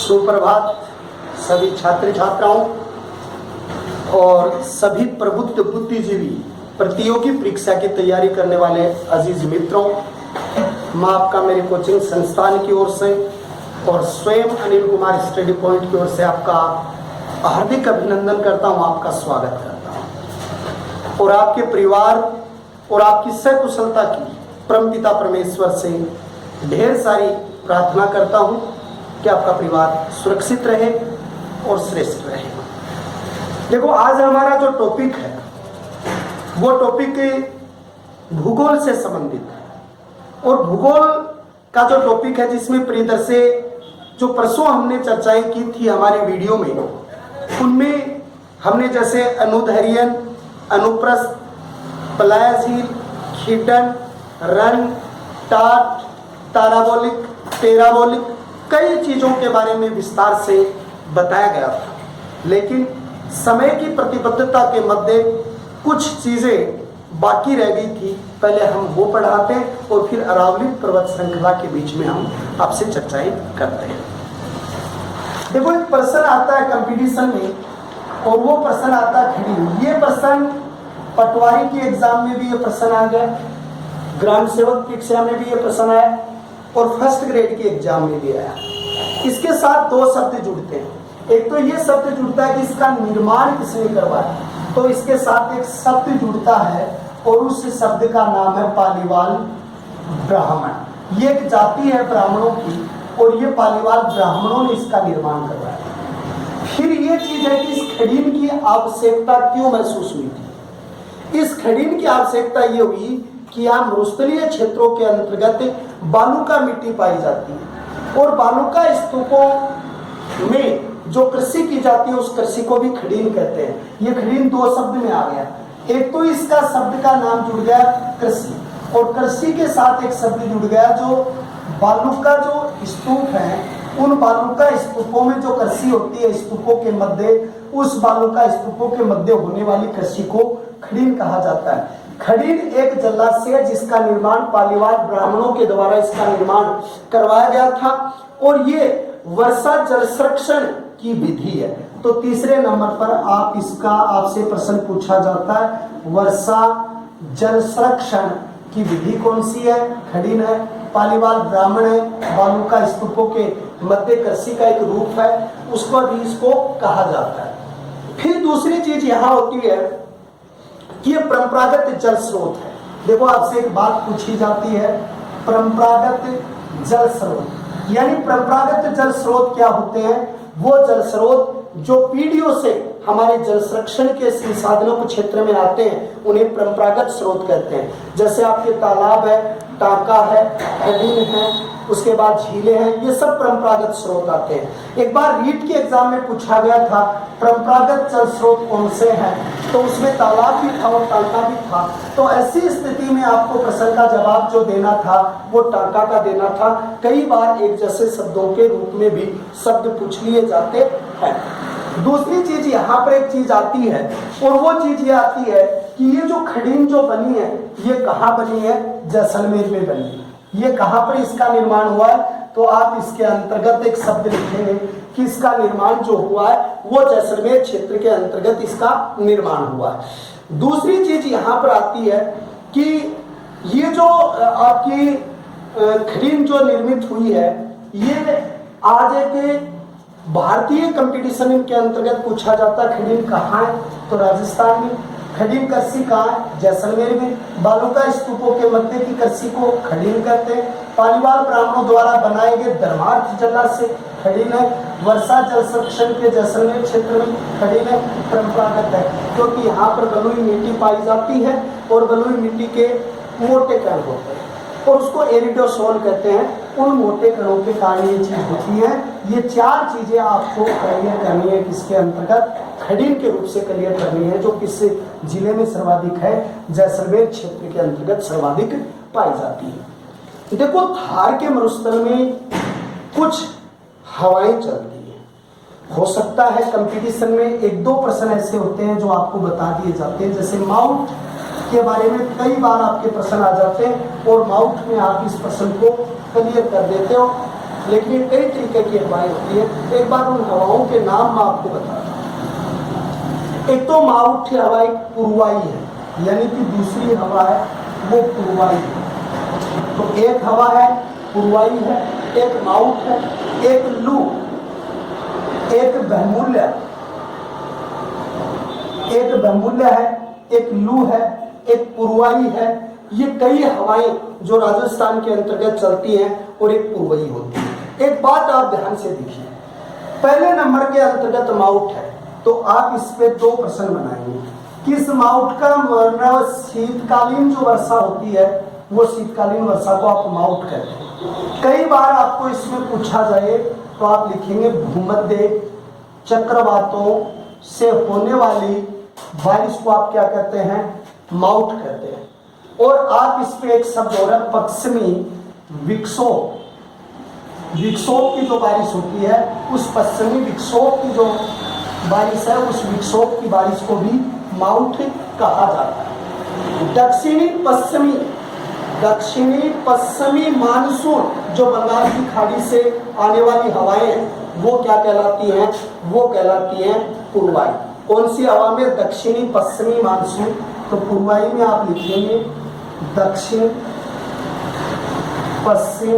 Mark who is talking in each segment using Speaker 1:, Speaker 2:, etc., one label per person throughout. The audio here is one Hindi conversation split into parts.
Speaker 1: सुप्रभात सभी छात्र छात्राओं और सभी प्रबुद्ध बुद्धिजीवी प्रतियोगी परीक्षा की तैयारी करने वाले अजीज मित्रों, मैं आपका मेरे कोचिंग संस्थान की ओर से और स्वयं अनिल कुमार स्टडी पॉइंट की ओर से आपका हार्दिक अभिनंदन करता हूं, आपका स्वागत करता हूं और आपके परिवार और आपकी सकुशलता की परमपिता परमेश्वर से ढेर सारी प्रार्थना करता हूं कि आपका परिवार सुरक्षित रहे और श्रेष्ठ रहे। देखो, आज हमारा जो टॉपिक है वो टॉपिक भूगोल से संबंधित है और भूगोल का जो टॉपिक है जिसमें प्रियदर से जो परसों हमने चर्चाएं की थी हमारे वीडियो में, उनमें हमने जैसे अनुदैर्यन, अनुप्रस्थ, पलायझील, खीटन, रन, टाट, ताराबोलिक, पैराबोलिक कई चीजों के बारे में विस्तार से बताया गया था, लेकिन समय की प्रतिबद्धता के मध्य कुछ चीजें बाकी रह गई थी। पहले हम वो पढ़ाते और फिर अरावली पर्वत श्रृंखला के बीच में हम आपसे चर्चाएं करते हैं। देखो, एक प्रश्न आता है कंपटीशन में और वो प्रश्न आता है खड़ी। ये प्रश्न पटवारी के एग्जाम में भी ये प्रश्न आ गया, ग्राम सेवक परीक्षा में भी ये प्रश्न आया और फर्स्ट ग्रेड के एग्जाम में भी आया। इसके साथ दो शब्द जुड़ते हैं। एक तो ये शब्द जुड़ता है कि इसका निर्माण किसने करवाया, तो इसके साथ एक शब्द जुड़ता है और उस शब्द का नाम है पालीवाल ब्राह्मण। ये एक जाति है ब्राह्मणों की और ये पालीवाल ब्राह्मणों ने इसका निर्माण करवाया। फिर ये चीज है कि इस खड़ीन की आवश्यकता क्यों महसूस हुई थी। इस खड़ीन की आवश्यकता ये हुई कि यहाँ मरुस्थलीय क्षेत्रों के अंतर्गत बालुका मिट्टी पाई जाती है और बालुका स्तूपों में जो कृषि की जाती है उस कृषि को भी खड़ीन कहते हैं। ये खड़ीन दो शब्द में आ गया। एक तो इसका शब्द का नाम जुड़ गया कृषि और कृषि के साथ एक शब्द जुड़ गया जो बालुका जो स्तूप है, उन बालुका स्तूपों में जो कृषि होती है स्तूपों के मध्य, उस बालुका स्तूपों के मध्य होने वाली कृषि को खड़ीन कहा जाता है। खड़ीन एक जलाशय जिसका निर्माण पालीवाल ब्राह्मणों के द्वारा इसका निर्माण करवाया गया था और ये वर्षा जल संरक्षण की विधि है। तो तीसरे नंबर पर आपसे प्रश्न पूछा जाता है, वर्षा जल संरक्षण की विधि कौन सी है? खड़ीन है, पालीवाल ब्राह्मण है, बालुका स्तूपों के मध्य कृषि का एक रूप है, उसको भी इसको कहा जाता है। फिर दूसरी चीज यहाँ होती है कि ये परंपरागत जल स्रोत है। देखो, आपसे एक बात पूछी जाती है, परंपरागत जल स्रोत यानी परंपरागत जल स्रोत क्या होते हैं? वो जल स्रोत जो पीढ़ियों से हमारे जल संरक्षण के संसाधनों के क्षेत्र में आते हैं उन्हें परंपरागत स्रोत कहते हैं। जैसे आपके तालाब है, टांका है, खड़ीन है, उसके बाद झीलें हैं, ये सब परंपरागत स्रोत आते हैं। एक बार रीट के एग्जाम में पूछा गया था परंपरागत जल स्रोत कौन से हैं, तो उसमें तालाब भी था और टांका भी था। तो ऐसी स्थिति में आपको प्रश्न का जवाब जो देना था वो टांका का देना था। कई बार एक जैसे शब्दों के रूप में भी शब्द पूछ लिए जाते हैं। दूसरी चीज यहाँ पर एक चीज आती है और वो चीज ये आती है कि ये जो खड़ीन जो बनी है ये कहाँ बनी है? जैसलमेर में बनी है। ये कहाँ पर इसका निर्माण हुआ है? तो आप इसके अंतर्गत एक शब्द लिखेंगे कि इसका निर्माण जो हुआ है वो जैसलमेर क्षेत्र के अंतर्गत इसका निर्माण हुआ है। दूसरी चीज यहाँ पर आती है कि ये जो आपकी खड़ीन जो निर्मित हुई है ये आज एक भारतीय कंपटीशन के अंतर्गत पूछा जाता है खड़ीन कहाँ है, तो राजस्थान में। खड़ीन कृषि कहाँ है? जैसलमेर में। बालुका स्तूपों के मध्य की कृषि को खड़ीन कहते हैं। पालीवाल ब्राह्मणों द्वारा बनाए गए धर्मार्थ जलाशय खड़ीन है। वर्षा जल संरक्षण के जैसलमेर क्षेत्र में खड़ीन है, परंपरागत है क्योंकि यहाँ पर बलुई मिट्टी पाई जाती है और बलुई मिट्टी के मोटे कण होते हैं और उसको एरिडोसोल कहते हैं। उन मोटे कणों के कारण ये चीज होती है। ये चार चीजें आपको क्लियर करनी है किसके अंतर्गत? खड़ीन के रूप से क्लियर करनी है, जो किस जिले में सर्वाधिक है? जैसलमेर क्षेत्र के अंतर्गत सर्वाधिक पाई जाती है। देखो, थार के मरुस्थल में कुछ हवाएं चलती हैं। हो सकता है कंपटीशन में एक दो प्रश्न ऐसे होते हैं जो आपको बता दिए जाते हैं, जैसे माउंट के बारे में कई बार आपके प्रश्न आ जाते हैं और माउंट में आप इस प्रश्न को क्लियर कर देते हो। लेकिन कई तरीके की हवाएं होती है। एक बार उन हवाओं के नाम मैं आपको बताता हूँ। एक तो माउथ हवा एक पूर्वाई है, यानी कि दूसरी हवा है वो पूर्वाई है। तो एक हवा है पूर्वाई है, एक माउथ है, एक लू, एक बहमूल्य है, एक लू है, एक पूर्वाई है। ये कई हवाएं जो राजस्थान के अंतर्गत चलती हैं और एक पूर्वाई होती है। एक बात आप ध्यान से देखिए, पहले नंबर के अंतर्गत माउथ है, तो आप इस पे 2 प्रश्न बनाएंगे। किस माउथ का मतलब शीतकालीन जो वर्षा होती है वो शीतकालीन वर्षा को आप माउथ कहते हैं। कई बार आपको इसमें पूछा जाए तो आप लिखेंगे भूमध्य चक्रवातों से होने वाली बारिश को आप क्या कहते हैं, माउथ कहते हैं। और आप इस पे एक शब्द और है पश्चिमी विक्षोभ। विक्षोभ की जो बारिश होती है, उस पश्चिमी विक्षोभ की जो बारिश है, उस विक्षोभ की बारिश को भी माउथ कहा जाता है। दक्षिणी पश्चिमी मानसून जो बंगाल की खाड़ी से आने वाली हवाएं हैं वो क्या कहलाती हैं, वो कहलाती हैं पूर्वाई। कौन सी हवा में, दक्षिणी पश्चिमी मानसून। तो पूर्वाई में आप लिखेंगे दक्षिण पश्चिम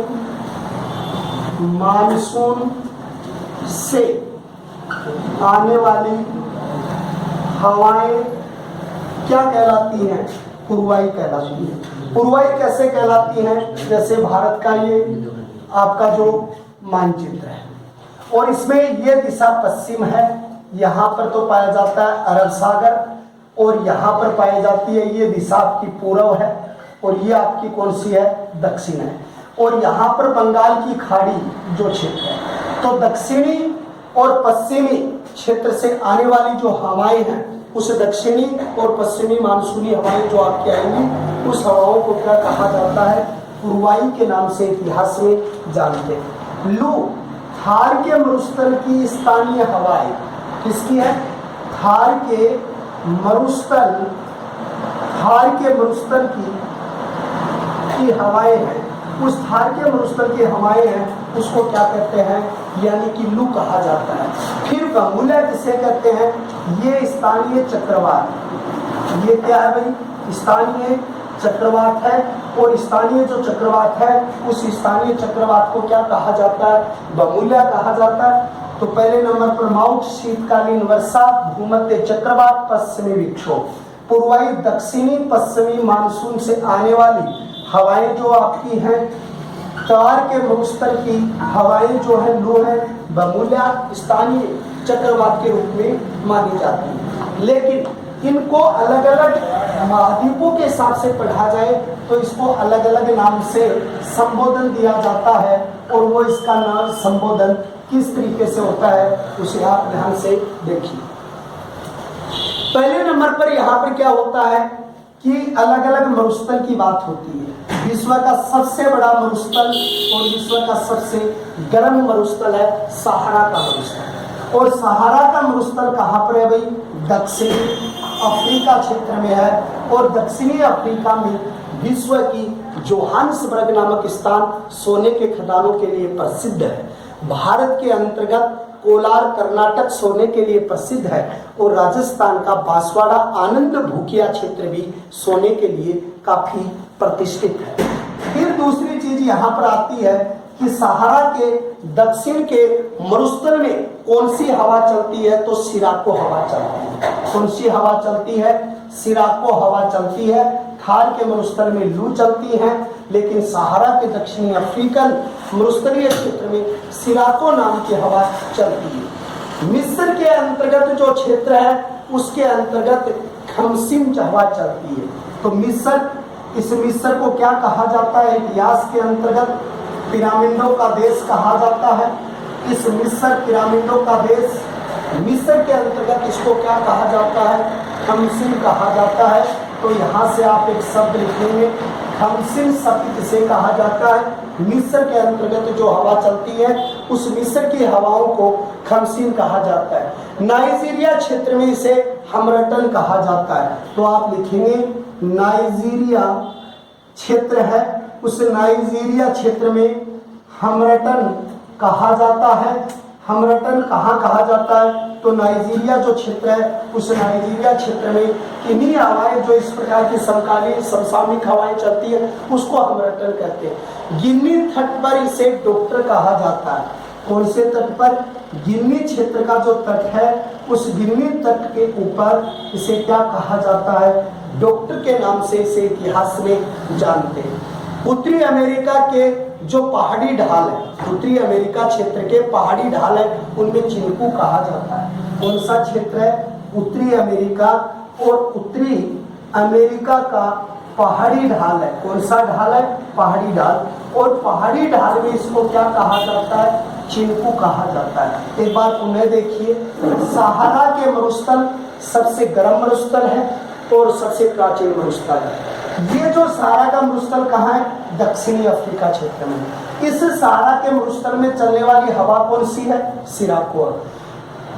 Speaker 1: मानसून से आने वाली हवाएं क्या कहलाती हैं, पूर्वाई कहलाती है। पूर्वाई कैसे कहलाती हैं, जैसे भारत का ये आपका जो मानचित्र है और इसमें ये दिशा पश्चिम है, यहाँ पर तो पाया जाता है अरब सागर, और यहाँ पर पाई जाती है ये दिशा आपकी पूर्व है, और ये आपकी कौन सी है, दक्षिण है। और यहाँ पर बंगाल की खाड़ी जो क्षेत्र है, तो दक्षिणी और पश्चिमी क्षेत्र से आने वाली जो हवाएं हैं, उस दक्षिणी और पश्चिमी मानसूनी हवाएं जो आपकी आएंगी, उस हवाओं को क्या कहा जाता है, पूर्वाई के नाम से इतिहास में जानते हैं। लू थार के मरुस्थल की स्थानीय हवाएं किसकी है, थार के मरुस्थल की हवाएं हैं। उस थार के मरुस्थल की हवाएं हैं, उसको क्या कहते हैं, यानी कि लू कहा जाता है। फिर बहमूल्य किसे कहते हैं, ये स्थानीय चक्रवात। ये क्या है भाई, स्थानीय चक्रवात है। और स्थानीय जो चक्रवात है, उस स्थानीय चक्रवात को क्या कहा जाता है, बहमूल्य कहा जाता है। तो पहले नंबर पर माउथ शीतकालीन वर्षा, भूमध्य चक्रवात, पश्चिमी विक्षोभ। पूर्वाई दक्षिणी पश्चिमी मानसून से आने वाली हवाएं जो आपकी हैं, तार के मरुस्थल की हवाएं जो है लू है, बहमूल्य स्थानीय चक्रवात के रूप में मानी जाती है। लेकिन इनको अलग अलग महाद्वीपों के हिसाब से पढ़ा जाए तो इसको अलग अलग नाम से संबोधन दिया जाता है, और वो इसका नाम संबोधन किस तरीके से होता है उसे आप ध्यान से देखिए। पहले नंबर पर यहाँ पर क्या होता है कि अलग अलग मरुस्थल की बात होती है। विश्व का सबसे बड़ा मरुस्थल और विश्व का सबसे गर्म मरुस्थल है सहारा का मरुस्थल। और सहारा का मरुस्थल कहाँ पर है भाई, दक्षिणी अफ्रीका क्षेत्र में है। और दक्षिणी अफ्रीका में विश्व की जोहान्सबर्ग नामक स्थान सोने के खदानों के लिए प्रसिद्ध है। भारत के अंतर्गत कोलार कर्नाटक सोने के लिए प्रसिद्ध है, और राजस्थान का बांसवाड़ा आनंद भूकिया क्षेत्र भी सोने के लिए काफी प्रतिष्ठित है। फिर दूसरी चीज यहाँ पर आती है कि सहारा के दक्षिण के मरुस्थल में कौन सी हवा चलती है, तो सिराको हवा चलती है। कौन सी हवा चलती है, सिराको हवा चलती है। थार के मरुस्थल में लू चलती है, लेकिन सहारा के दक्षिणी अफ्रीकन मरुस्थलीय क्षेत्र में सिराको नाम की हवा चलती है। मिस्र के अंतर्गत जो क्षेत्र है उसके अंतर्गत खमसिन हवा चलती है। तो मिस्र, इस मिस्र को क्या कहा जाता है, इतिहास के अंतर्गत पिरामिडों का देश कहा जाता है। इस मिस्र पिरामिडों का देश, मिस्र के अंतर्गत इसको क्या कहा जाता है, खमसिन कहा जाता है। तो यहाँ से आप एक शब्द लिखेंगे, खमसिन शब्द किसे कहा जाता है, मिस्र के अंतर्गत जो हवा चलती है उस मिस्र की हवाओं को खमसिन कहा जाता है। नाइजीरिया क्षेत्र में इसे हमरटन कहा जाता है। तो आप लिखेंगे नाइजीरिया क्षेत्र है, उस नाइजीरिया क्षेत्र में हमरटन कहा जाता है। हमरटन कहाँ कहा जाता है? तो नाइजीरिया जो क्षेत्र है उस नाइजीरिया क्षेत्र में इन्हीं हवाएं जो इस प्रकार की समकालीन समसामयिक हवाएं चलती है उसको हमरटन कहते हैं। गिन्नी तट पर इसे डॉक्टर कहा जाता है। कौन से तट पर? गिन्नी क्षेत्र का जो तट है उस गिन्नी तट के ऊपर इसे क्या कहा जाता है? डॉक्टर के नाम से इसे इतिहास में जानते हैं। उत्तरी अमेरिका के जो पहाड़ी ढाल है, उत्तरी अमेरिका क्षेत्र के पहाड़ी ढाल है उनमें चिनकू कहा जाता है। कौन सा क्षेत्र है? उत्तरी अमेरिका। और उत्तरी अमेरिका का पहाड़ी ढाल है। कौन सा ढाल है? पहाड़ी ढाल। और पहाड़ी ढाल में इसको क्या कहा जाता है? चिनकू कहा जाता है। एक बार पुनः देखिए, सहारा के मरुस्थल सबसे गर्म मरुस्थल है और सबसे प्राचीन मरुस्थल है। ये जो सहारा का मरुस्थल कहाँ है? दक्षिणी अफ्रीका क्षेत्र में। इस सहारा के मरुस्थल में चलने वाली हवा कौन सी है? सिराकोर।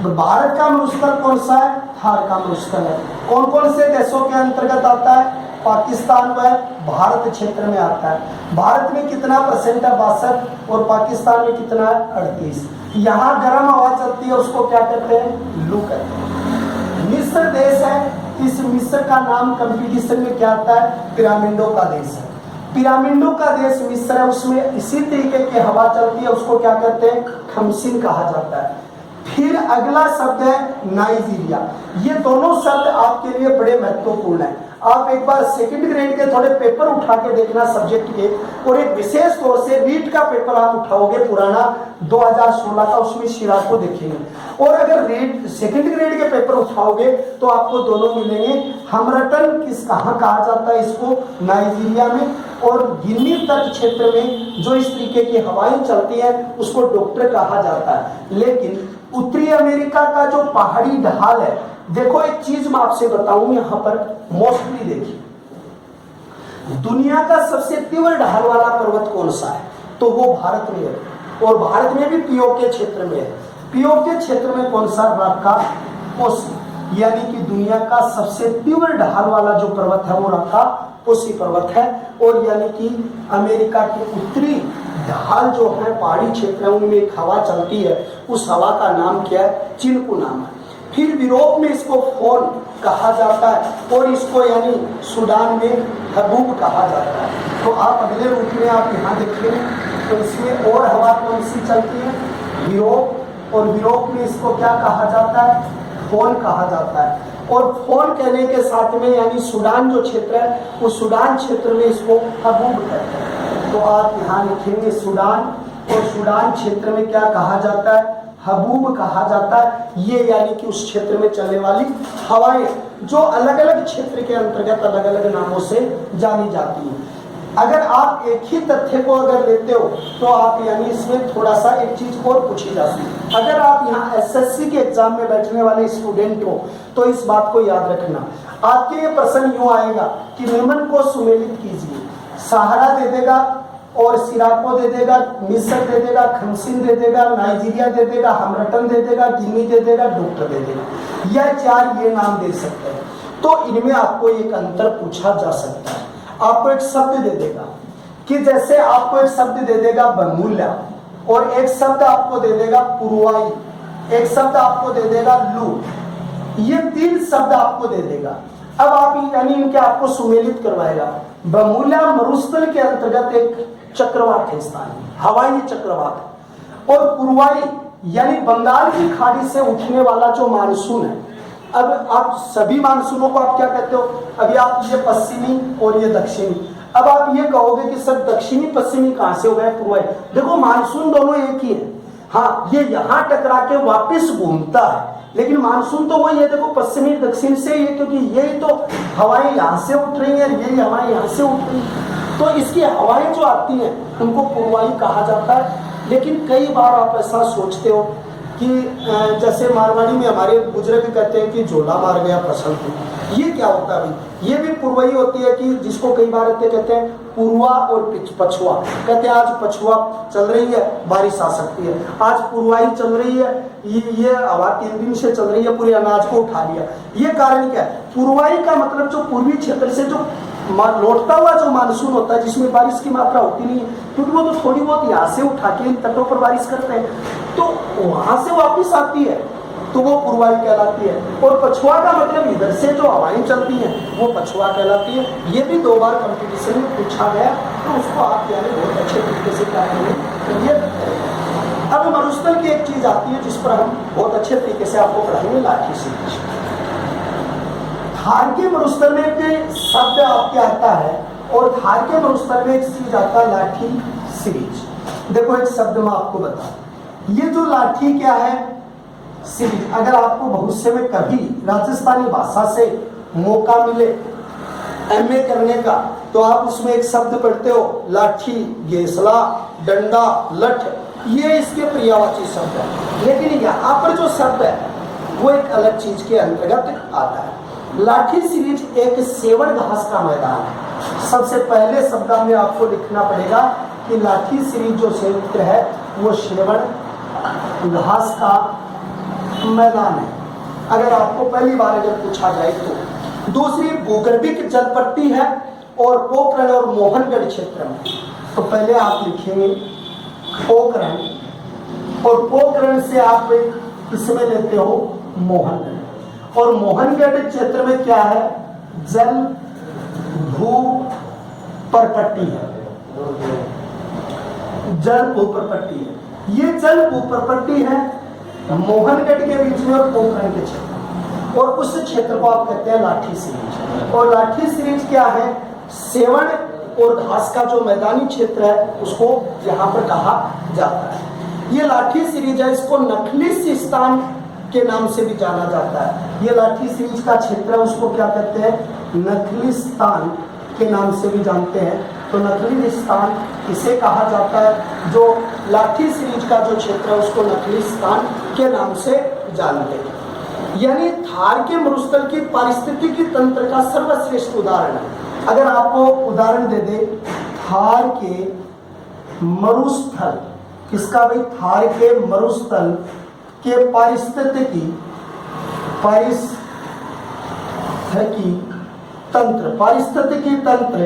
Speaker 1: भारत का मरुस्थल कौन सा है? थार का मरुस्थल है। कौन कौन से देशों के अंतर्गत आता है? पाकिस्तान व भारत क्षेत्र में आता है। भारत में कितना परसेंट है? 62। और पाकिस्तान में कितना है? 38। यहाँ गर्म हवा चलती है उसको क्या कहते हैं? लू कहते हैं। मिस्र देश है, इस मिस्र का नाम कंपटीशन में क्या आता है? पिरामिडों का देश है। पिरामिडों का देश मिस्र है, उसमें इसी तरीके की हवा चलती है, उसको क्या कहते हैं? खमसिन कहा जाता है। फिर अगला शब्द है नाइजीरिया। ये दोनों शब्द आपके लिए बड़े महत्वपूर्ण हैं। आप एक बार सेकंड ग्रेड के थोड़े पेपर उठा के देखना सब्जेक्ट के, और एक विशेष तौर से रीट का पेपर आप उठाओगे पुराना 2016 का, उसमें शिराक को देखेंगे। और अगर रीट सेकंड ग्रेड के पेपर उठाओगे तो आपको दोनों मिलेंगे। हमरटन किस कहाँ कहा जाता है? इसको नाइजीरिया में। और गिन्नी तट क्षेत्र में जो इस तरीके की हवाएं चलती हैं उसको डॉक्टर कहा जाता है। लेकिन उत्तरी अमेरिका का जो पहाड़ी ढाल है, देखो एक चीज मैं आपसे बताऊं, यहाँ पर मोस्टली देखिए, दुनिया का सबसे तीव्र ढाल वाला पर्वत कौन सा है? तो वो भारत में है, और भारत में भी पीओके क्षेत्र में है। पीओके क्षेत्र में कौन सा? राका पोसी, यानी कि दुनिया का सबसे तीव्र ढाल वाला जो पर्वत है वो राका पोसी पर्वत है। और यानी कि अमेरिका के उत्तरी ढाल जो है पहाड़ी क्षेत्र है उनमें एक हवा चलती है, उस हवा का नाम क्या है? चिनकू नाम है। फिर यूरोप में इसको फोन कहा जाता है, और इसको यानी सूडान में हबूब कहा जाता है। तो आप अगले रूप में आप यहाँ देखिए, तो इसमें और हवा कौन सी चलती है? यूरोप। और यूरोप में इसको क्या कहा जाता है? फोन कहा जाता है। और फोन कहने के साथ में यानी सूडान जो क्षेत्र है उस सूडान क्षेत्र में इसको हबूब कहते हैं। तो आप यहाँ लिखेंगे सूडान, और सूडान क्षेत्र में क्या कहा जाता है? हबूब कहा जाता है। ये यानी कि उस क्षेत्र में चलने वाली हवाएं जो अलग अलग क्षेत्र के अंतर्गत अलग अलग नामों से जानी जाती हैं। अगर आप एक ही तथ्य को अगर लेते हो तो आप यानी इसमें थोड़ा सा एक चीज और पूछी जा सकती है। अगर आप यहाँ एसएससी के एग्जाम में बैठने वाले स्टूडेंट हो तो इस बात को याद रखना, आपके ये प्रश्न यूं आएगा कि निम्न को सुमेलित कीजिए। सहारा दे देगा, और सिराको दे देगा, मिस्र दे देगा, खमसिन दे देगा, नाइजीरिया दे देगा, हमरटन दे देगा, गिनी दे देगा, डॉक्टर दे देगा। यह चार ये नाम दे सकते हैं। तो इनमें आपको एक अंतर पूछा जा सकता है। आपको एक शब्द दे देगा कि जैसे आपको एक शब्द दे देगा बमूला, और एक शब्द आपको दे देगा पुरवाई, एक शब्द आपको दे देगा लू, ये तीन शब्द आपको दे देगा। अब आप यानी इनके आपको सुमेलित करवाएगा। बमूला मरुस्थल के अंतर्गत एक चक्रवात है स्थान, हवाई चक्रवात। और पुरवाई यानी बंगाल की खाड़ी से उठने वाला जो मानसून है। अब आप सभी मानसूनों को आप क्या कहते हो? अभी आप ये पश्चिमी और ये दक्षिणी। अब आप ये कहोगे कि सर दक्षिणी पश्चिमी कहां से हो गए? पुरवाई। देखो मानसून दोनों एक ही है। हाँ, ये यहाँ टकरा के वापिस घूमता है, लेकिन मानसून तो वही है। देखो पश्चिमी दक्षिण से ये, क्योंकि यही तो हवाएं यहाँ से उठ रही है, यही हवाएं यहाँ से उठ रही है, तो इसकी हवाएं जो आती हैं उनको पुरवाई कहा जाता है। लेकिन कई बार आप ऐसा सोचते हो कि जैसे मारवाड़ी में हमारे बुजुर्ग कहते हैं कि झोला मार गया फसल को, ये क्या होता है भाई? ये भी पुरवाई होती है कि जिसको कई बार कहते हैं पूर्वा और पछुआ। कहते हैं आज पछुआ चल रही है, बारिश आ सकती है। आज पुरवाई चल रही है, ये हवा 3 दिन से चल रही है, पूरे अनाज को उठा लिया। ये कारण क्या है? पुरवाई का मतलब जो पूर्वी क्षेत्र से जो लौटता हुआ जो मानसून होता है जिसमें बारिश की मात्रा होती नहीं है, क्योंकि वो तो थोड़ी बहुत यहाँ से उठा के इन तटों पर बारिश करते हैं, तो वहां से वापिस आती है तो वो पूर्वायु कहलाती है। और पछुआ का मतलब इधर से जो हवाएं चलती हैं वो पछुआ कहलाती है। ये भी 2 बार कंपटीशन में पूछा गया, तो उसको आप यानी बहुत अच्छे तरीके से क्या करेंगे। अब मरुस्थल की एक चीज आती है जिस पर हम बहुत अच्छे तरीके से आपको पढ़ाएंगे, लाठी सीरीज। थार के मरुस्थल में एक शब्द आपके आता है और थार के मरुस्थल में एक चीज आता है, लाठी सीरीज। देखो एक शब्द में आपको बता, ये जो लाठी क्या है, सीरीज। अगर आपको भविष्य में कभी राजस्थानी भाषा से मौका मिले एमए करने का, तो आप उसमें एक शब्द पढ़ते हो, लाठी, गेसला, डंडा, लठ, ये इसके पर्यायवाची शब्द है। लेकिन यहाँ पर जो शब्द है वो एक अलग चीज के अंतर्गत आता है। लाठी सीरीज एक सेवण घास का मैदान है। सबसे पहले शब्द में आपको लिखना पड़ेगा कि लाठी सीरीज जो क्षेत्र है वो सेवण घास का मैदान है, अगर आपको पहली बार अगर पूछा जाए तो। दूसरी भूगर्भिक जलपट्टी है और पोखरण और मोहनगढ़ क्षेत्र में। तो पहले आप लिखेंगे पोखरण, और पोखरण से आप इसमें लेते हो मोहनगढ़। और मोहनगढ़ क्षेत्र में क्या है, जल भू परपट्टी है, जल भू परपट्टी है। ये जल भू परपट्टी है मोहनगढ़ के बीच में और पोखरण के क्षेत्र, और उस क्षेत्र को आप कहते हैं लाठी सीरीज। और लाठी सीरीज क्या है, सेवण और घास का जो मैदानी क्षेत्र है उसको यहाँ पर कहा जाता है। ये लाठी सीरीज है, इसको नखली स्थान के नाम से भी जाना जाता है। ये लाठी सीरीज का क्षेत्र है उसको क्या कहते हैं, नखली स्थान के नाम से भी जानते हैं। तो नखली स्थान इसे कहा जाता है, जो लाठी सीरीज का जो क्षेत्र है उसको नखली स्थान के नाम से जानते हैं। यानी थार के मरुस्थल की पारिस्थितिकी तंत्र का सर्वश्रेष्ठ उदाहरण है। अगर आपको उदाहरण दे दे, थार के मरुस्थल, किसका भाई, थार के मरुस्थल के पारिस्थितिकी तंत्र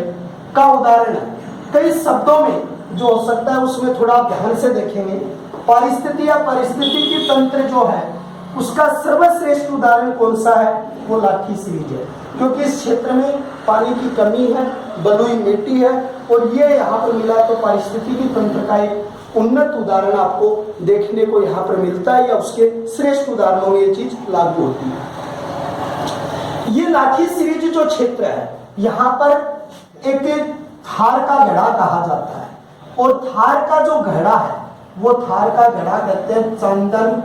Speaker 1: का उदाहरण है। कई शब्दों में जो हो सकता है उसमें थोड़ा ध्यान से देखेंगे। पारिस्थिति या पारिस्थितिकी तंत्र जो है उसका सर्वश्रेष्ठ उदाहरण कौन सा है, वो लाठी सीरीज है, क्योंकि इस क्षेत्र में पानी की कमी है, बलुई मिट्टी है, और ये यहाँ पर मिला तो पारिस्थितिकी तंत्र का एक उन्नत उदाहरण आपको देखने को यहाँ पर मिलता है, या उसके श्रेष्ठ उदाहरणों में ये चीज लागू होती है। ये लाठी सीरीज जो क्षेत्र है यहाँ पर एक थार का घड़ा कहा जाता है, और थार का जो घड़ा है वो थार का घड़ा कहते हैं चंदन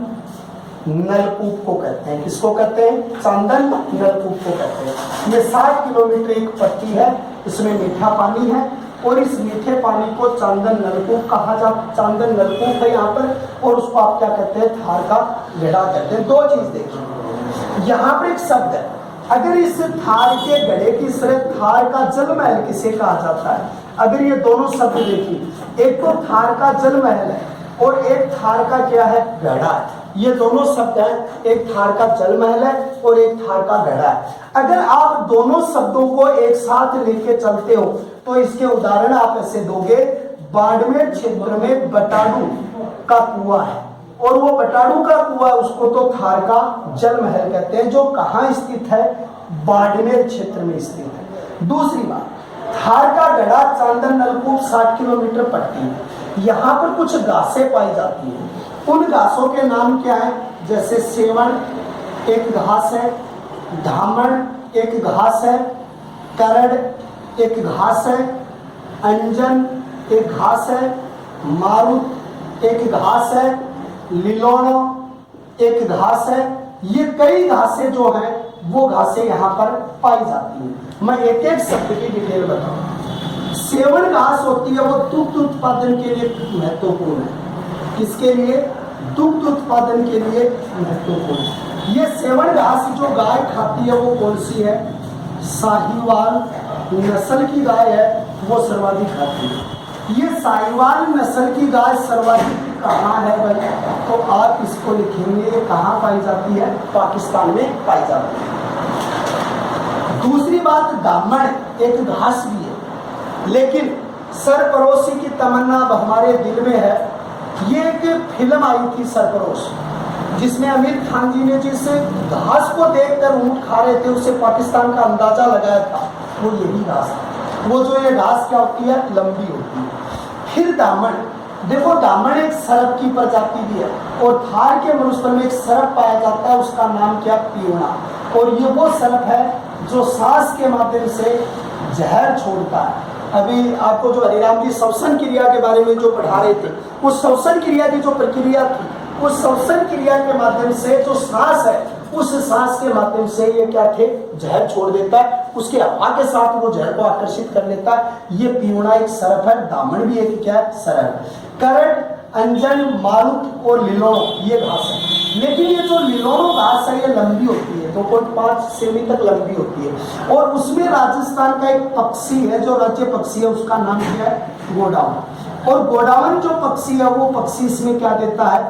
Speaker 1: नलकूप को कहते हैं। किसको कहते हैं, चंदन नलकूप को कहते हैं। ये 60 किलोमीटर एक पट्टी है, इसमें मीठा पानी है, और इस मीठे पानी को चंदन नलकूप कहा जाता, चंदन नलकूप है यहाँ पर, और उसको आप क्या कहते हैं, थार का घड़ा कहते हैं। दो चीज देखिए, यहाँ पर एक शब्द है, अगर इस थार के घड़े की तरह थार का जल महल किसे कहा जाता है। अगर ये दोनों शब्द देखिए, एक तो थार का जल महल है और एक थार का क्या है, घड़ा है। ये दोनों शब्द हैं, एक थार का जल महल है और एक थार का घड़ा है। अगर आप दोनों शब्दों को एक साथ लेके चलते हो तो इसके उदाहरण आप ऐसे दोगे, बाड़मेर क्षेत्र में बटाडू का कुआं है, और वो बटाडू का कुआं उसको तो थार का जल महल कहते हैं, जो कहाँ स्थित है, बाड़मेर क्षेत्र में स्थित है। दूसरी बात, थार का घड़ा चांदन नलकूप 60 किलोमीटर पड़ती है। यहाँ पर कुछ घासें पाई जाती हैं, उन घासों के नाम क्या है, जैसे सेवण एक घास है, धामण एक घास है, करड़ एक घास है, अंजन एक घास है, मारुत एक घास है, लिलोनो एक घास है। ये कई घासें जो हैं वो घासें यहाँ पर पाई जाती हैं। मैं एक एक शब्द की डिटेल बताऊँ। सेवण घास होती है, वो दुग्ध उत्पादन के लिए महत्वपूर्ण है। किसके लिए, दुग्ध उत्पादन के लिए महत्वपूर्ण है। ये सेवण घास जो गाय खाती है वो कौन सी है, साहिवाल नस्ल की गाय है, वो सर्वाधिक खाती है। ये साहिवाल नस्ल की गाय सर्वाधिक कहाँ है भाई, तो आप इसको लिखेंगे, ये कहाँ पाई जाती है, पाकिस्तान में पाई जाती है। दूसरी बात, दामन एक घास भी है, लेकिन सरफरोशी की तमन्ना अब हमारे दिल में है। ये एक फिल्म आई थी सरफरोश, जिसमें आमिर खान जी ने जिस घास को देखकर ऊँट खा रहे थे उससे पाकिस्तान का अंदाजा लगाया था, वो यही घास है। वो जो ये घास क्या होती है, लंबी होती है। फिर दामन, देखो दामन एक सरप की प्रजाति भी है, और थार के मरुस्थल में एक सरप पाया जाता है, उसका नाम क्या, पियोना। और ये वो सरप है जो सांस के माध्यम से जहर छोड़ता है। अभी आपको जो हरिराम जी श्वसन क्रिया के बारे में जो पढ़ा रहे थे, उस श्वसन क्रिया की जो प्रक्रिया थी, उस श्वसन क्रिया के माध्यम से जो सांस है, उस सांस के माध्यम से ये क्या थे, जहर छोड़ देता है, उसके हवा के साथ वो जहर को आकर्षित कर लेता है। ये पियोना एक सरप है, दामन भी एक क्या है, सरप है। करट, अंजन, मारुत और लिलोनो ये घास है, लेकिन ये जो लिलोनो घास है ये लंबी होती है, 2.5 सेमी तक लंबी होती है। और उसमें राजस्थान का एक पक्षी है जो राज्य पक्षी है, उसका नाम क्या है, गोडावन। और गोडावन जो पक्षी है वो पक्षी इसमें क्या देता है,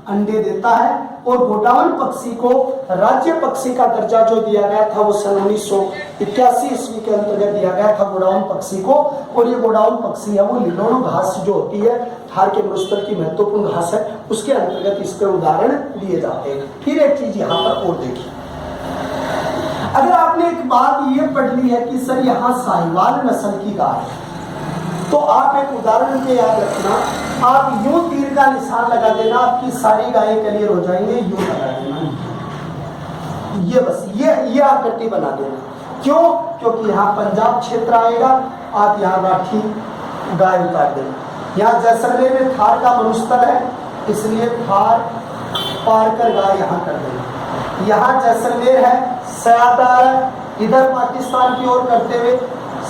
Speaker 1: अंडे देता है। और गोडावन पक्षी को राज्य पक्षी का दर्जा जो दिया गया था वो सन 1981 ईस्वी के अंतर्गत दिया गया था गोडावन पक्षी को। और ये गोडावन पक्षी है वो लिलोनो घास जो होती है, थार के मरुस्थल की महत्वपूर्ण घास है, उसके अंतर्गत इसके उदाहरण दिए जाते हैं। फिर एक चीज यहाँ पर और देखिए, अगर आपने एक बात ये पढ़ ली है कि सर यहाँ साहिवाल नस्ल की गाय है, तो आप एक उदाहरण पे याद रखना, आप यूं तीर का निशान लगा देना, आपकी सारी गायें क्लियर हो जाएंगे, यूं लगा देना, ये बस ये आकृति बना देना। क्यों? क्योंकि यहाँ पंजाब क्षेत्र आएगा, आप यहाँ राठी गाय उतार देना। यहाँ जैसलमेर में थार का मरुस्थल है, इसलिए थार पार कर गाय यहाँ कर देना। यहाँ जैसलमेर है, सयादा है, इधर पाकिस्तान की ओर करते हुए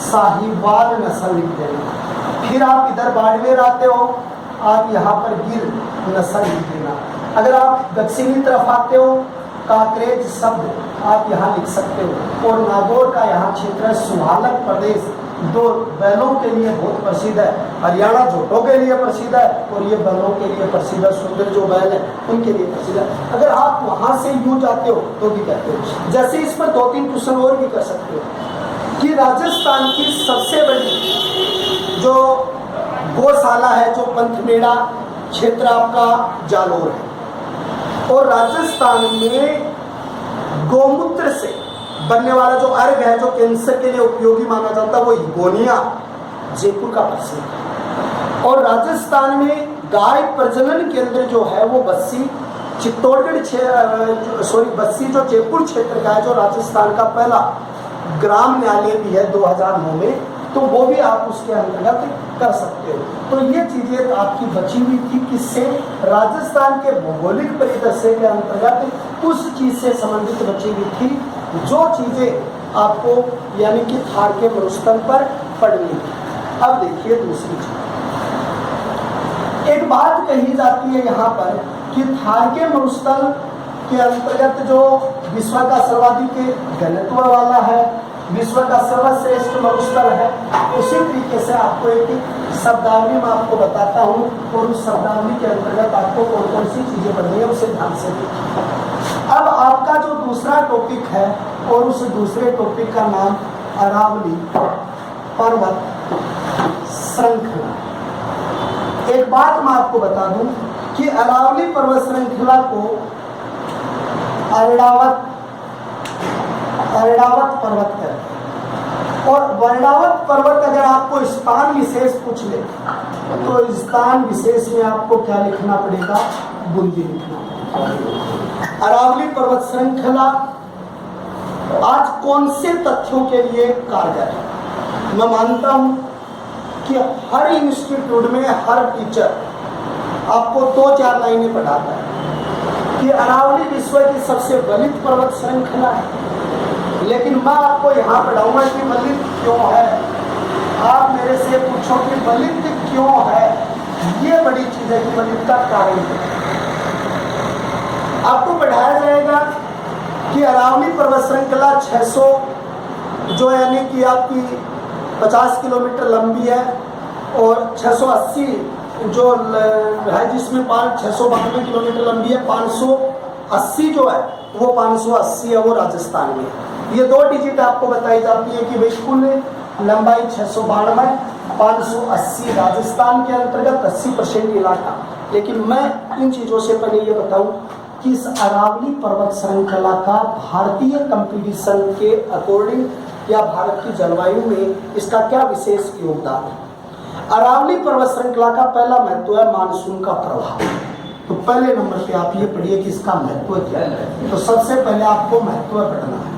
Speaker 1: साहिवाल नस्ल लिख देना। फिर आप इधर बाड़मेर आते हो, आप यहाँ पर गिर नस्ल लिख देना। अगर आप दक्षिणी तरफ आते हो, काकरेज शब्द आप यहाँ लिख सकते हो। और नागौर का यहाँ क्षेत्र है, सुहालक प्रदेश, दो बैलों के लिए बहुत प्रसिद्ध है। हरियाणा जोटों के लिए प्रसिद्ध है, और ये बैलों के लिए प्रसिद्ध है, सुंदर जो बैल है उनके लिए प्रसिद्ध है। अगर आप वहाँ से यूँ जाते हो तो भी कहते हो। जैसे इस पर 2-3 क्वेश्चन और भी कर सकते हो कि राजस्थान की सबसे बड़ी जो गौशाला है, जो पंथमेड़ा क्षेत्र आपका जालोर है, और राजस्थान में गौमूत्र से बनने वाला जो अर्घ है, जो कैंसर के लिए उपयोगी माना जाता है, वो हिगोनिया जयपुर का प्रसिद्ध है। और राजस्थान में गाय प्रजनन केंद्र जो है वो बस्सी चित्तौड़गढ़ बस्सी जो जयपुर क्षेत्र का है, जो राजस्थान का पहला ग्राम न्यायालय भी है 2009 में, तो वो भी आप उसके अंतर्गत कर सकते हो। तो ये चीजें आपकी बची हुई थी, किससे, राजस्थान के भौगोलिक परिदृश्य के अंतर्गत उस चीज से संबंधित बची हुई थी जो चीजें आपको यानी कि थार के मरुस्थल पर पढ़नी थी। अब देखिए दूसरी चीज, एक बात कही जाती है यहाँ पर कि थार के मरुस्थल के अंतर्गत जो विश्व का सर्वाधिक घनत्व वाला है, विश्व का सर्वश्रेष्ठ मरुस्थल है, उसी तरीके से आपको एक शब्दावली मैं आपको बताता हूँ, और उस शब्दावली के अंतर्गत आपको कौन कौन सी चीजें पढ़नी है उसे ध्यान से देखिए। अब आपका जो दूसरा टॉपिक है, और उस दूसरे टॉपिक का नाम अरावली पर्वत श्रृंखला। एक बात मैं आपको बता दूं कि अरावली पर्वत श्रृंखला को अर्णावत पर्वत है। और वर्णावत पर्वत अगर आपको स्थान विशेष पूछ ले तो स्थान विशेष में आपको क्या लिखना पड़ेगा, बूंदी लिखना पड़ेगा। अरावली पर्वत श्रृंखला आज कौन से तथ्यों के लिए कारगर है? मैं मानता हूं कि हर इंस्टीट्यूट में हर टीचर आपको 2-4 लाइनें पढ़ाता है कि अरावली विश्व की सबसे बलित पर्वत श्रृंखला है, लेकिन मैं आपको यहाँ पढ़ाऊंगा कि बलित क्यों है। आप मेरे से पूछो कि बलित क्यों है, ये बड़ी चीज है कि बलित का कारण है। आपको पढ़ाया जाएगा कि अरावली पर्वत श्रृंखला 600 जो यानी कि आपकी 50 किलोमीटर लंबी है, और 680 जो है जिसमें 692 किलोमीटर लंबी है, 580 जो है वो 580 है, वो राजस्थान में। ये 2 डिजिट आपको बताई जाती है कि भाई कुल लंबाई 692, 580 राजस्थान के अंतर्गत 80% इलाका। लेकिन मैं इन चीजों से पहले ये बताऊं कि इस अरावली पर्वत श्रृंखला का भारतीय कंपटीशन के अकॉर्डिंग या भारत की जलवायु में इसका क्या विशेष योगदान है। अरावली पर्वत श्रृंखला का पहला महत्व है मानसून का प्रभाव। तो पहले नंबर पे आप ये पढ़िए कि इसका महत्व क्या है। तो सबसे पहले आपको महत्व पढ़ना है।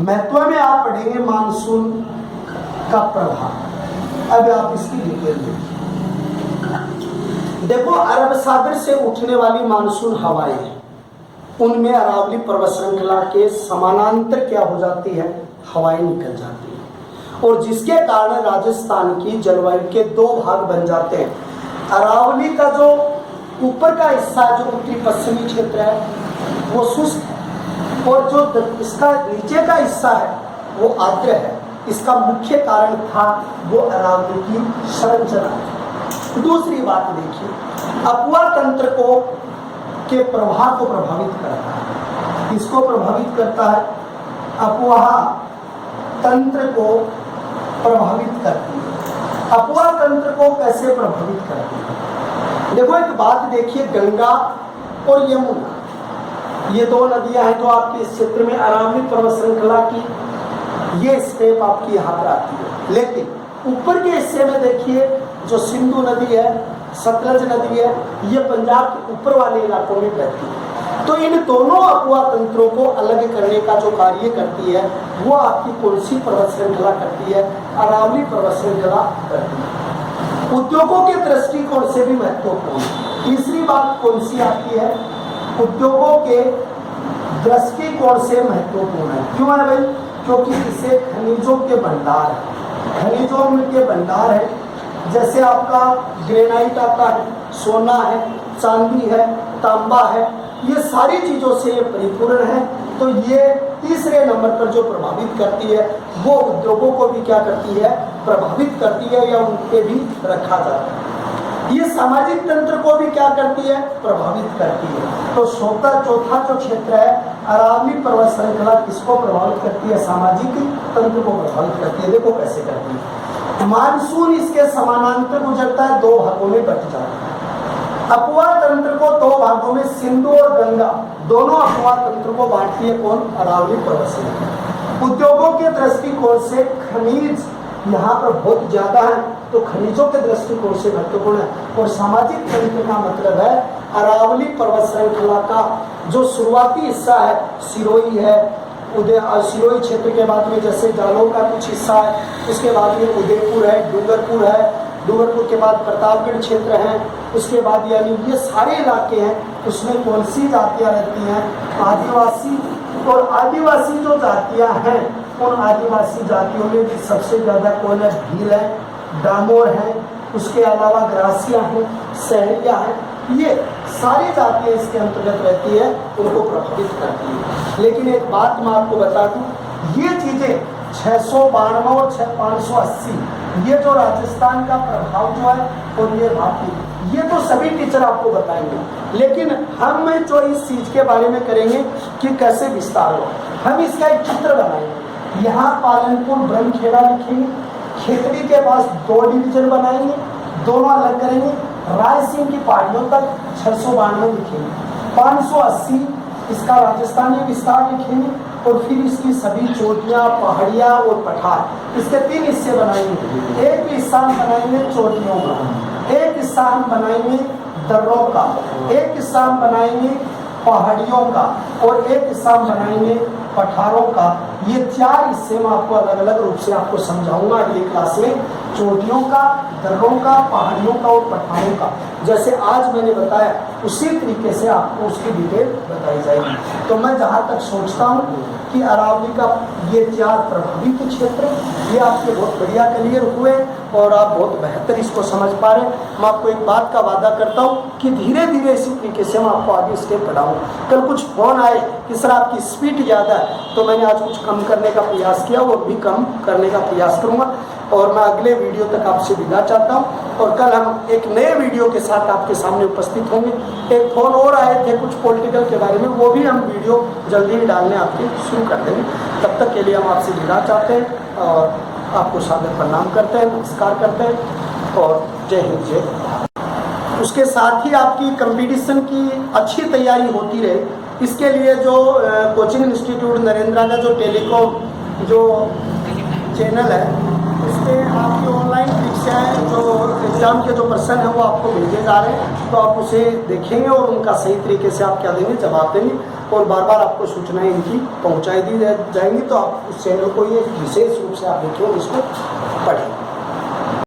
Speaker 1: महत्व में आप पढ़ेंगे मानसून का प्रभाव। अब आप इसकी डिटेल देखिए। देखो, अरब सागर से उठने वाली मानसून हवाएं हैं, उनमें अरावली पर्वत श्रृंखला के समानांतर क्या हो जाती है, हवाएं निकल जाती है, और जिसके कारण राजस्थान की जलवायु के 2 भाग बन जाते हैं। अरावली का जो ऊपर का हिस्सा जो उत्तरी पश्चिमी क्षेत्र है वो शुष्क है, और जो इसका नीचे का हिस्सा है वो आर्द्र है। इसका मुख्य कारण था वो अरावली की संरचना। दूसरी बात देखिए, अपुआ तंत्र को के प्रभाव को प्रभावित करता है। किसको प्रभावित करता है? अपुआ तंत्र को प्रभावित करती है। अपुआ तंत्र को कैसे प्रभावित करती है? देखो, एक बात देखिए, गंगा और यमुना ये 2 नदियां हैं जो आपके इस क्षेत्र में अरावली पर्वत श्रृंखला की ये स्टेप आपकी यहाँ पर आती है। लेकिन ऊपर के हिस्से में देखिए, जो सिंधु नदी है, सतलज नदी है, ये पंजाब के ऊपर वाले इलाकों में बहती है। तो इन दोनों अपुआ तंत्रों को अलग करने का जो कार्य करती है वो आपकी कौन सी पर्वत श्रृंखला करती है? अरावली पर्वत श्रृंखला करती है। उद्योगों के दृष्टिकोण से भी महत्वपूर्ण। तीसरी बात कौन सी आती है? उद्योगों के दृष्टिकोण से महत्वपूर्ण है। क्यों है भाई? क्योंकि इसे खनिजों के भंडार है, खनिजों के भंडार है। जैसे आपका ग्रेनाइट आता है, सोना है, चांदी है, तांबा है, ये सारी चीजों से ये परिपूर्ण है। तो ये तीसरे नंबर पर जो प्रभावित करती है वो उद्योगों को भी क्या करती है? प्रभावित करती है, या उन पे भी रखा जाता है। ये सामाजिक तंत्र को भी क्या करती है? प्रभावित करती है। तो चौथा जो क्षेत्र है अरावली पर्वत श्रृंखला किसको प्रभावित करती है? सामाजिक तंत्र को प्रभावित करती है। देखो कैसे करती है। मानसून इसके समानांतर गुजरता है, 2 भागों में बट जाता है। अपुआ तंत्र को 2 भागों में सिंधु और गंगा दोनों अपुआ तंत्र को बांटती है कौन? अरावली पर्वत श्रृंखला। उद्योगों के दृष्टिकोण से खनिज यहाँ पर बहुत ज्यादा है, तो खनिजों के दृष्टिकोण से महत्वपूर्ण है। और सामाजिक तंत्र का मतलब है अरावली पर्वत श्रृंखला का जो शुरुआती हिस्सा है, सिरोही है, सिरोही क्षेत्र के बाद में जैसे जालौर का कुछ हिस्सा है, उसके बाद में उदयपुर है, डूंगरपुर है, डूंगरपुर के बाद प्रतापगढ़ क्षेत्र है, उसके बाद यानी ये सारे इलाके हैं। उसमें कौन सी जातियाँ रहती हैं? आदिवासी। और आदिवासी जो जातियाँ हैं उन आदिवासी जातियों में भी सबसे ज़्यादा कौन है? भील है, डामोर है, उसके अलावा ग्रासिया है, सहरिया है। ये सारी जातियाँ इसके अंतर्गत रहती है, उनको प्रभावित करती है। लेकिन एक बात मैं आपको बता दूं, ये चीज़ें 692 और 580 ये जो राजस्थान का प्रभाव जो है और ये बाकी ये तो सभी टीचर आपको बताएंगे। लेकिन हम जो इस चीज के बारे में करेंगे कि कैसे विस्तार हो, हम इसका एक चित्र बनाएंगे। यहाँ पालनपुर ब्रह्मखेड़ा लिखेंगे, खेतड़ी के पास 2 डिवीजन बनाएंगे, दोनों अलग करेंगे। रायसीन की पहाड़ियों तक 692 लिखेंगे, 580 इसका राजस्थानी विस्तार लिखेंगे, और फिर इसकी सभी चोटियाँ, पहाड़ियाँ और पठार इसके 3 हिस्से बनाएंगे। एक हिस्सा बनाएंगे चोटियों का, एक हिस्सा हम बनाएंगे दर्रों का, एक हिस्सा हम बनाएंगे पहाड़ियों का, और एक हिस्सा हम बनाएंगे पठारों का। ये 4 हिस्से में आपको अलग अलग रूप से आपको समझाऊंगा अगली क्लास में, चोटियों का, दर्रों का, पहाड़ियों का और पठारों का। जैसे आज मैंने बताया उसी तरीके से आपको उसकी डिटेल बताई जाएगी। तो मैं जहाँ तक सोचता हूँ कि अरावली का ये 4 प्रभावित क्षेत्र ये आपके बहुत बढ़िया क्लियर हुए। और आप बहुत बेहतर इसको समझ पा रहे हैं। मैं आपको एक बात का वादा करता हूँ कि धीरे धीरे इसी तरीके से मैं आपको आगे स्टेप बढ़ाऊँ। कल कुछ फोन आए कि सर आपकी स्पीड ज़्यादा है, तो मैंने आज कुछ कम करने का प्रयास किया, वो भी कम करने का प्रयास करूँगा। और मैं अगले वीडियो तक आपसे विदा चाहता हूँ और कल हम एक नए वीडियो के साथ आपके सामने उपस्थित होंगे। एक फ़ोन और आए थे कुछ पॉलिटिकल के बारे में, वो भी हम वीडियो जल्दी ही डालने आपके शुरू कर देंगे। तब तक के लिए हम आपसे विदा चाहते हैं और आपको सादर प्रणाम करते हैं, नमस्कार करते हैं और जय हिंद जय भारत। उसके साथ ही आपकी कंपटीशन की अच्छी तैयारी होती रहे, इसके लिए जो कोचिंग इंस्टीट्यूट नरेंद्रा का जो टेलीकॉम जो चैनल है, इसमें आपकी ऑनलाइन परीक्षाएँ जो एग्ज़ाम के जो प्रश्न हैं वो आपको भेजे जा रहे हैं, तो आप उसे देखेंगे और उनका सही तरीके से आप क्या देंगे, जवाब देंगे और बार बार आपको सूचनाएं इनकी पहुंचाई दी जाएंगी। तो आप उस चैनल को ये विशेष रूप से आप देखें और इसको पढ़ें।